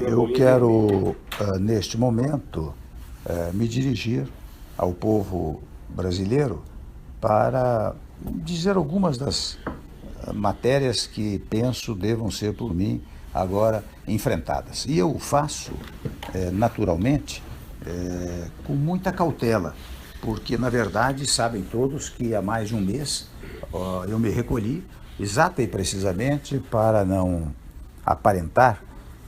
Eu quero, neste momento, me dirigir ao povo brasileiro para dizer algumas das matérias que penso devam ser por mim agora enfrentadas. E eu o faço, naturalmente, com muita cautela, porque, na verdade, sabem todos que há mais de um mês eu me recolhi exata e precisamente para não aparentar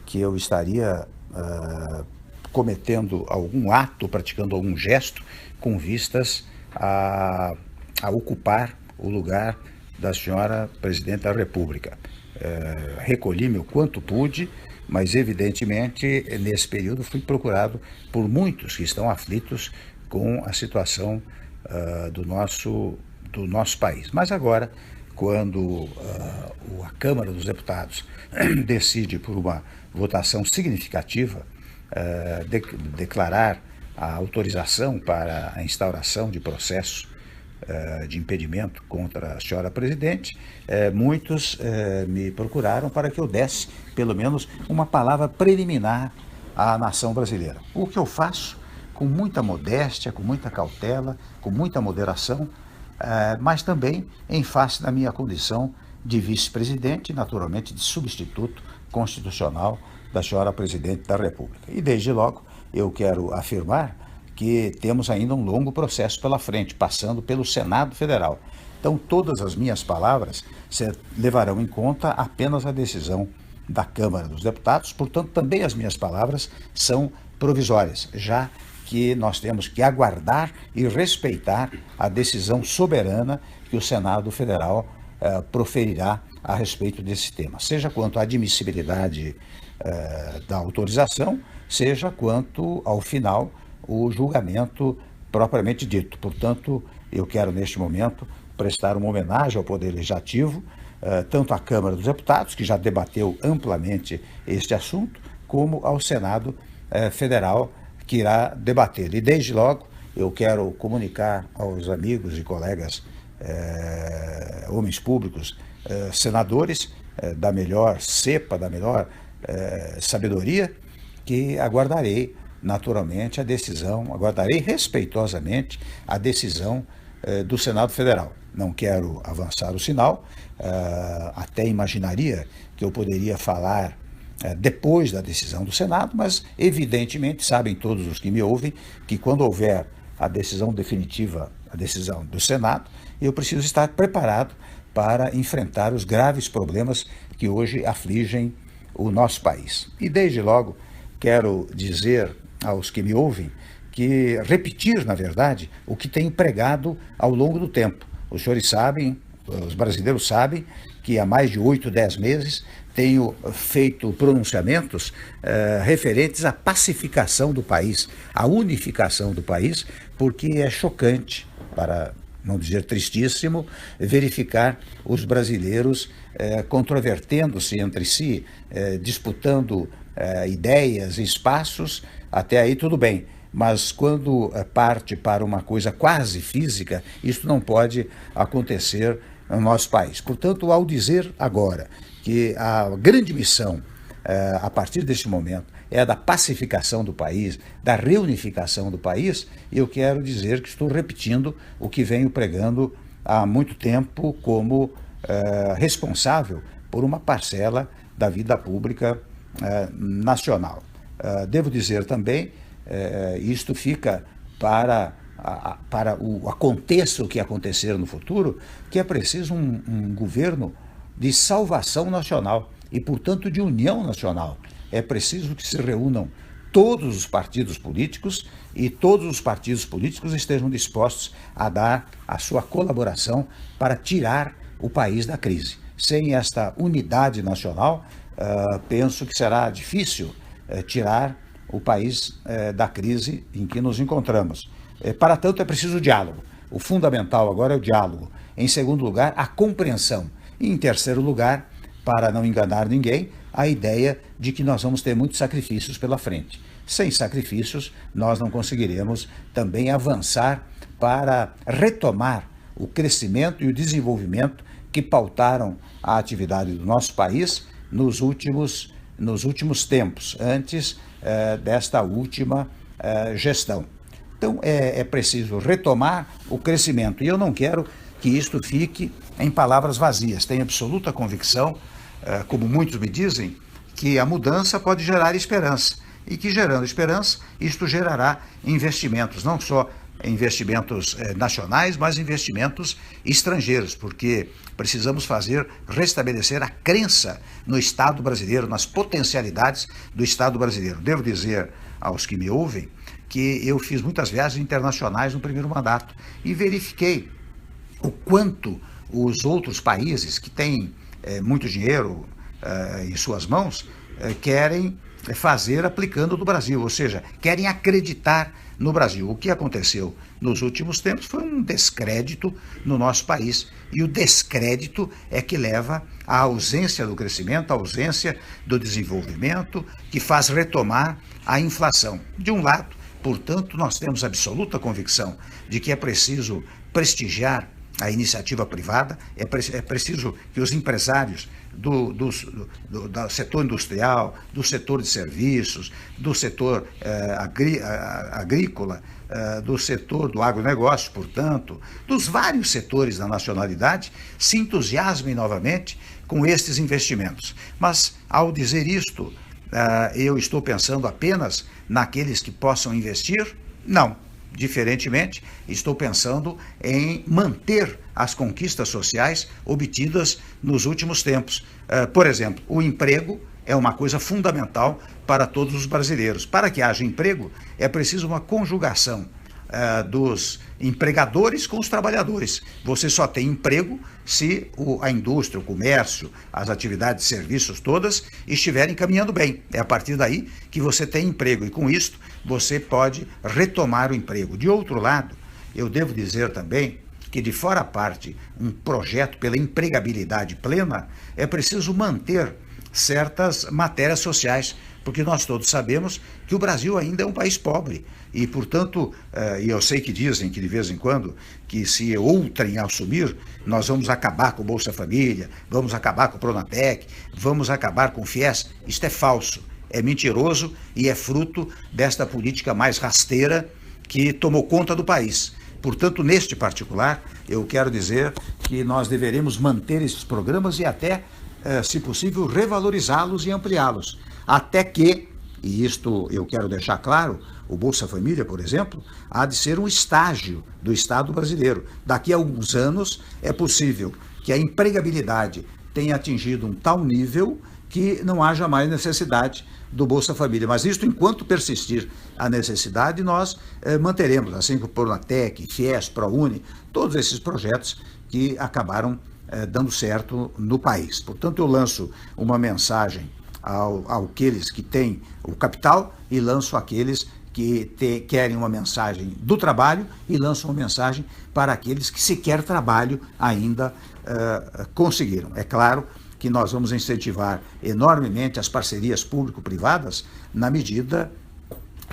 que eu estaria cometendo algum ato, praticando algum gesto com vistas a ocupar o lugar da senhora Presidente da República. Recolhi-me o quanto pude, mas evidentemente nesse período fui procurado por muitos que estão aflitos com a situação do nosso país. Mas agora, quando a Câmara dos Deputados decide por uma votação significativa declarar a autorização para a instauração de processo de impedimento contra a senhora Presidente, muitos me procuraram para que eu desse, pelo menos, uma palavra preliminar à nação brasileira. O que eu faço com muita modéstia, com muita cautela, com muita moderação, mas também em face da minha condição de vice-presidente, naturalmente de substituto constitucional da senhora Presidente da República. E desde logo eu quero afirmar que temos ainda um longo processo pela frente, passando pelo Senado Federal. Então todas as minhas palavras levarão em conta apenas a decisão da Câmara dos Deputados, portanto também as minhas palavras são provisórias, já que nós temos que aguardar e respeitar a decisão soberana que o Senado Federal proferirá a respeito desse tema, seja quanto à admissibilidade da autorização, seja quanto, ao final, o julgamento propriamente dito. Portanto, eu quero, neste momento, prestar uma homenagem ao Poder Legislativo, tanto à Câmara dos Deputados, que já debateu amplamente este assunto, como ao Senado Federal, que irá debater. E desde logo eu quero comunicar aos amigos e colegas homens públicos, senadores da melhor cepa, da melhor sabedoria, que aguardarei naturalmente a decisão, aguardarei respeitosamente a decisão do Senado Federal. Não quero avançar o sinal, até imaginaria que eu poderia falar depois da decisão do Senado, mas evidentemente sabem todos os que me ouvem que quando houver a decisão definitiva, a decisão do Senado, eu preciso estar preparado para enfrentar os graves problemas que hoje afligem o nosso país. E desde logo quero dizer aos que me ouvem que repetir, na verdade, o que tenho pregado ao longo do tempo. Os senhores sabem, os brasileiros sabem que há mais de 8, 10 meses tenho feito pronunciamentos referentes à pacificação do país, à unificação do país, porque é chocante, para não dizer tristíssimo, verificar os brasileiros controvertendo-se entre si, disputando ideias e espaços. Até aí tudo bem, mas quando parte para uma coisa quase física, isso não pode acontecer no nosso país. Portanto, ao dizer agora que a grande missão, a partir deste momento, é a da pacificação do país, da reunificação do país, eu quero dizer que estou repetindo o que venho pregando há muito tempo como responsável por uma parcela da vida pública nacional. Devo dizer também, isto fica para aconteça o que acontecer no futuro, que é preciso um governo de salvação nacional e, portanto, de união nacional. É preciso que se reúnam todos os partidos políticos e todos os partidos políticos estejam dispostos a dar a sua colaboração para tirar o país da crise. Sem esta unidade nacional, penso que será difícil tirar o país da crise em que nos encontramos. Para tanto, é preciso diálogo. O fundamental agora é o diálogo. Em segundo lugar, a compreensão. E em terceiro lugar, para não enganar ninguém, a ideia de que nós vamos ter muitos sacrifícios pela frente. Sem sacrifícios, nós não conseguiremos também avançar para retomar o crescimento e o desenvolvimento que pautaram a atividade do nosso país nos últimos nos últimos tempos, antes desta última gestão. Então, é preciso retomar o crescimento. E eu não quero que isto fique em palavras vazias. Tenho absoluta convicção, como muitos me dizem, que a mudança pode gerar esperança. E que, gerando esperança, isto gerará investimentos, não só investimentos nacionais, mas investimentos estrangeiros, porque precisamos restabelecer a crença no Estado brasileiro, nas potencialidades do Estado brasileiro. Devo dizer aos que me ouvem que eu fiz muitas viagens internacionais no primeiro mandato e verifiquei o quanto os outros países que têm muito dinheiro em suas mãos querem fazer aplicando do Brasil, ou seja, querem acreditar no Brasil. O que aconteceu nos últimos tempos foi um descrédito no nosso país, e o descrédito é que leva à ausência do crescimento, à ausência do desenvolvimento, que faz retomar a inflação. De um lado, portanto, nós temos absoluta convicção de que é preciso prestigiar a iniciativa privada, é preciso que os empresários do setor industrial, do setor de serviços, do setor agrícola, do setor do agronegócio, portanto, dos vários setores da nacionalidade, se entusiasmem novamente com estes investimentos. Mas, ao dizer isto, eu estou pensando apenas naqueles que possam investir? Não. Diferentemente, estou pensando em manter as conquistas sociais obtidas nos últimos tempos. Por exemplo, o emprego é uma coisa fundamental para todos os brasileiros. Para que haja emprego, é preciso uma conjugação dos empregadores com os trabalhadores. Você só tem emprego se a indústria, o comércio, as atividades de serviços todas estiverem caminhando bem. É a partir daí que você tem emprego, e com isto você pode retomar o emprego. De outro lado, eu devo dizer também que, de fora a parte, um projeto pela empregabilidade plena, é preciso manter certas matérias sociais, porque nós todos sabemos que o Brasil ainda é um país pobre e, portanto, e eu sei que dizem que de vez em quando, que se outrem assumir, nós vamos acabar com o Bolsa Família, vamos acabar com o Pronatec, vamos acabar com o FIES. Isto é falso, é mentiroso e é fruto desta política mais rasteira que tomou conta do país. Portanto, neste particular, eu quero dizer que nós deveremos manter esses programas e até, se possível, revalorizá-los e ampliá-los. Até que, e isto eu quero deixar claro, o Bolsa Família, por exemplo, há de ser um estágio do Estado brasileiro. Daqui a alguns anos é possível que a empregabilidade tenha atingido um tal nível que não haja mais necessidade do Bolsa Família. Mas isto, enquanto persistir a necessidade, nós manteremos, assim como o Pronatec, FIES, ProUni, todos esses projetos que acabaram dando certo no país. Portanto, eu lanço uma mensagem àqueles que têm o capital e lanço àqueles que querem uma mensagem do trabalho e lanço uma mensagem para aqueles que sequer trabalho ainda conseguiram. É claro que nós vamos incentivar enormemente as parcerias público-privadas na medida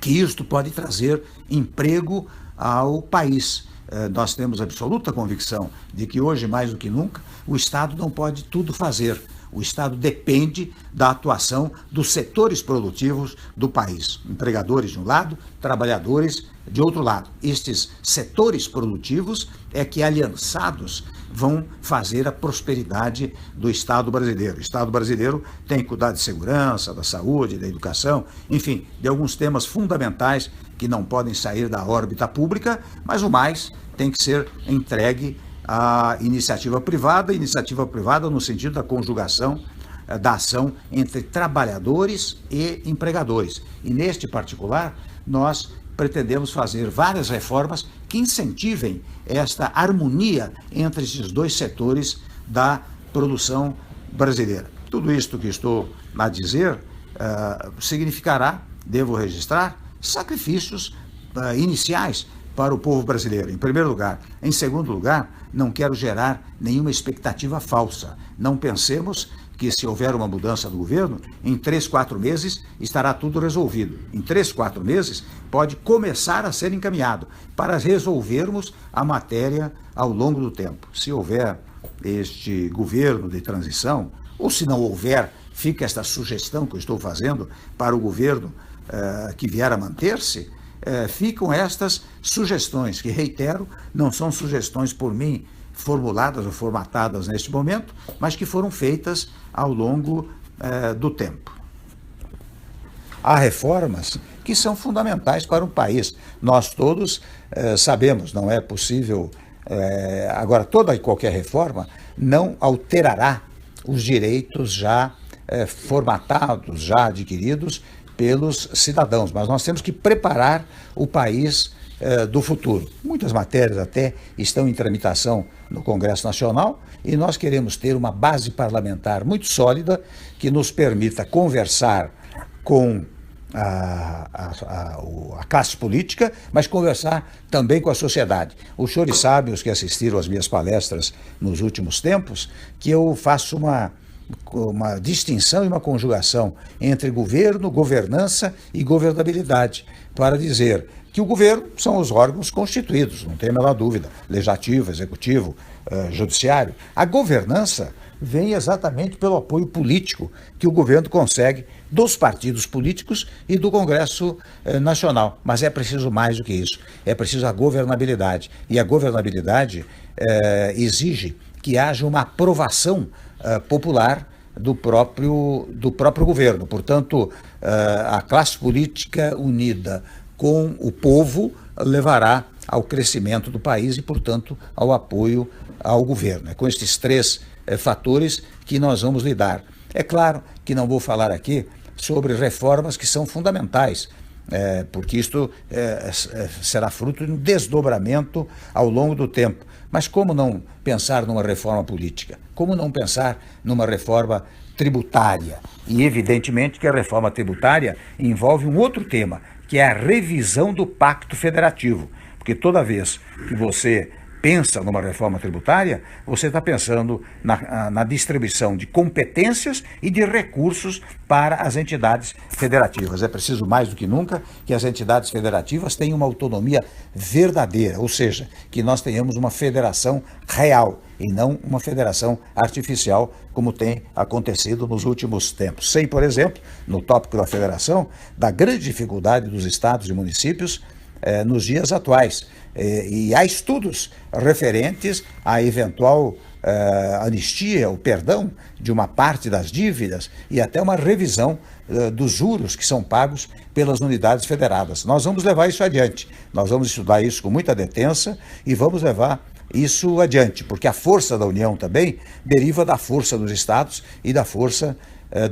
que isto pode trazer emprego ao país. Nós temos absoluta convicção de que hoje, mais do que nunca, o Estado não pode tudo fazer. O Estado depende da atuação dos setores produtivos do país. Empregadores de um lado, trabalhadores de outro lado. Estes setores produtivos é que, aliançados, vão fazer a prosperidade do Estado brasileiro. O Estado brasileiro tem que cuidar de segurança, da saúde, da educação, enfim, de alguns temas fundamentais que não podem sair da órbita pública, mas o mais tem que ser entregue à iniciativa privada no sentido da conjugação da ação entre trabalhadores e empregadores. E neste particular, nós pretendemos fazer várias reformas que incentivem esta harmonia entre esses dois setores da produção brasileira. Tudo isto que estou a dizer significará, devo registrar, sacrifícios iniciais para o povo brasileiro, em primeiro lugar. Em segundo lugar, não quero gerar nenhuma expectativa falsa. Não pensemos que, se houver uma mudança do governo, em 3, 4 meses estará tudo resolvido. Em 3, 4 meses pode começar a ser encaminhado para resolvermos a matéria ao longo do tempo. Se houver este governo de transição, ou se não houver, fica esta sugestão que eu estou fazendo para o governo que vier a manter-se, ficam estas sugestões, que, reitero, não são sugestões por mim formuladas ou formatadas neste momento, mas que foram feitas ao longo do tempo. Há reformas que são fundamentais para um país. Nós todos sabemos, não é possível. Agora, toda e qualquer reforma não alterará os direitos já formatados, já adquiridos pelos cidadãos, mas nós temos que preparar o país do futuro. Muitas matérias até estão em tramitação no Congresso Nacional e nós queremos ter uma base parlamentar muito sólida que nos permita conversar com a classe política, mas conversar também com a sociedade. Os senhores sabem, os que assistiram às minhas palestras nos últimos tempos, que eu faço uma distinção e uma conjugação entre governo, governança e governabilidade, para dizer que o governo são os órgãos constituídos, não tem a menor dúvida, legislativo, executivo, judiciário. A governança vem exatamente pelo apoio político que o governo consegue dos partidos políticos e do Congresso Nacional. Mas é preciso mais do que isso, é preciso a governabilidade. E a governabilidade exige que haja uma aprovação popular do próprio governo. Portanto, a classe política unida com o povo levará ao crescimento do país e, portanto, ao apoio ao governo. É com estes três fatores que nós vamos lidar. É claro que não vou falar aqui sobre reformas que são fundamentais, porque isto será fruto de um desdobramento ao longo do tempo. Mas como não pensar numa reforma política? Como não pensar numa reforma tributária? E evidentemente que a reforma tributária envolve um outro tema, que é a revisão do Pacto Federativo. Porque toda vez que você pensa numa reforma tributária, você está pensando na distribuição de competências e de recursos para as entidades federativas. É preciso mais do que nunca que as entidades federativas tenham uma autonomia verdadeira, ou seja, que nós tenhamos uma federação real e não uma federação artificial, como tem acontecido nos últimos tempos. Sei, por exemplo, no tópico da federação, da grande dificuldade dos estados e municípios nos dias atuais. E há estudos referentes à eventual anistia, o perdão de uma parte das dívidas e até uma revisão dos juros que são pagos pelas unidades federadas. Nós vamos levar isso adiante, nós vamos estudar isso com muita detença e vamos levar isso adiante, porque a força da União também deriva da força dos estados e da força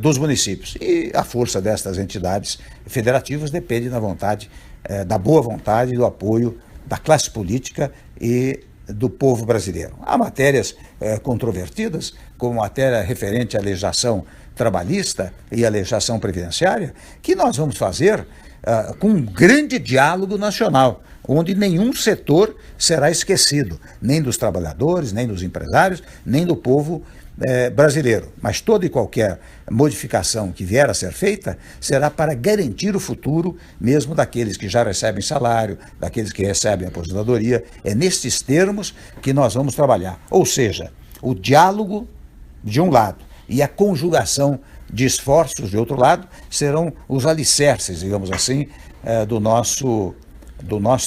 dos municípios. E a força destas entidades federativas depende da boa vontade e do apoio da classe política e do povo brasileiro. Há matérias controvertidas, como a matéria referente à legislação trabalhista e à legislação previdenciária, que nós vamos fazer com um grande diálogo nacional, onde nenhum setor será esquecido, nem dos trabalhadores, nem dos empresários, nem do povo brasileiro. Mas toda e qualquer modificação que vier a ser feita será para garantir o futuro mesmo daqueles que já recebem salário, daqueles que recebem aposentadoria. É nestes termos que nós vamos trabalhar. Ou seja, o diálogo de um lado e a conjugação de esforços de outro lado serão os alicerces, digamos assim, do nosso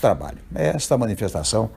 trabalho. É esta manifestação